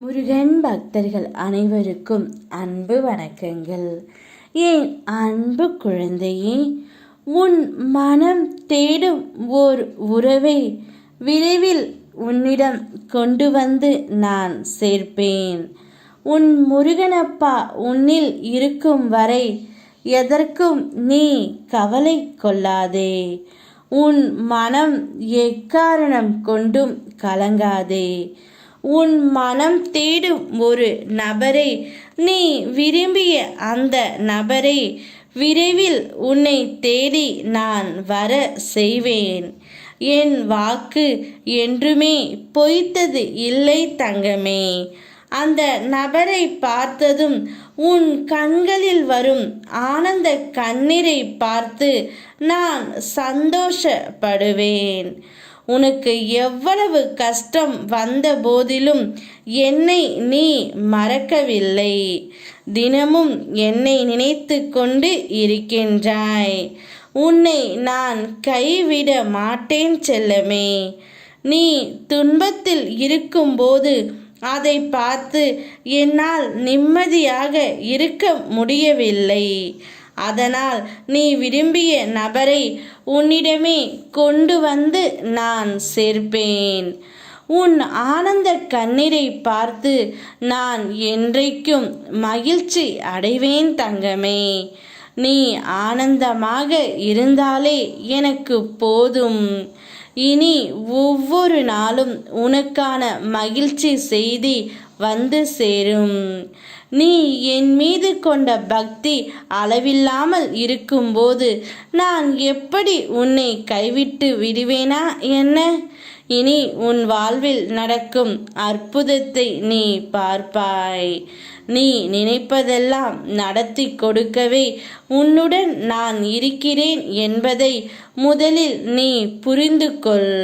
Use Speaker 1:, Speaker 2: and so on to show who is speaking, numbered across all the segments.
Speaker 1: முருகன் பக்தர்கள் அனைவருக்கும் அன்பு வணக்கங்கள். என் அன்பு குழந்தையே, உன் மனம் தேடும் ஓர் உறவை விரைவில் உன்னிடம் கொண்டு வந்து நான் சேர்ப்பேன். உன் முருகனப்பா உன்னில் இருக்கும் வரை எதற்கும் நீ கவலை கொள்ளாதே. உன் மனம் எக்காரணம் கொண்டும் கலங்காதே. உன் மனம் தேடும் ஒரு நபரை, நீ விரும்பிய அந்த நபரை விரைவில் உன்னை தேடி நான் வர செய்வேன். என் வாக்கு என்றுமே பொய்த்தது இல்லை தங்கமே. அந்த நபரை பார்த்ததும் உன் கண்களில் வரும் ஆனந்த கண்ணீரை பார்த்து நான் சந்தோஷப்படுவேன். உனக்கு எவ்வளவு கஷ்டம் வந்த போதிலும் என்னை நீ மறக்கவில்லை. தினமும் என்னை நினைத்து கொண்டு இருக்கின்றாய். உன்னை நான் கைவிட மாட்டேன் செல்லமே. நீ துன்பத்தில் இருக்கும்போது அதை பார்த்து என்னால் நிம்மதியாக இருக்க முடியவில்லை. அதனால் நீ விரும்பிய நபரை உன்னிடமே கொண்டு வந்து நான் சேர்ப்பேன். உன் ஆனந்த கண்ணீரை பார்த்து நான் என்றைக்கும் மகிழ்ச்சி அடைவேன் தங்கமே. நீ ஆனந்தமாக இருந்தாலே எனக்கு போதும். இனி ஒவ்வொரு நாளும் உனக்கான மகிழ்ச்சி செய்தி வந்து சேரும். நீ என் மீது கொண்ட பக்தி அளவில்லாமல் இருக்கும்போது நான் எப்படி உன்னை கைவிட்டு விடுவேனா என்ன? இனி உன் வாழ்வில் நடக்கும் அற்புதத்தை நீ பார்ப்பாய். நீ நினைப்பதெல்லாம் நடத்தி கொடுக்கவே உன்னுடன் நான் இருக்கிறேன் என்பதை முதலில் நீ புரிந்து கொள்.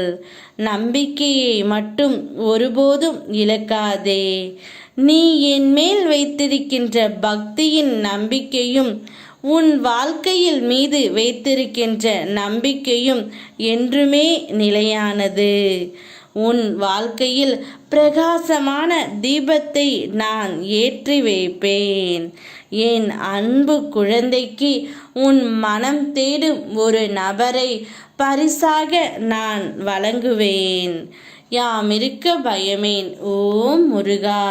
Speaker 1: நம்பிக்கையை மட்டும் ஒருபோதும் இழக்காதே. நீ என் மேல் வைத்திருக்கின்ற பக்தியின் நம்பிக்கையும் உன் வாழ்க்கையில் மீது வைத்திருக்கின்ற நம்பிக்கையும் என்றுமே நிலையானது. உன் வாழ்க்கையில் பிரகாசமான தீபத்தை நான் ஏற்றி வைப்பேன். என் அன்பு குழந்தைக்கு உன் மனம் தேடும் ஒரு நபரை பரிசாக நான் வழங்குவேன். யாம் இருக்க பயமேன். ஓம் முருகா.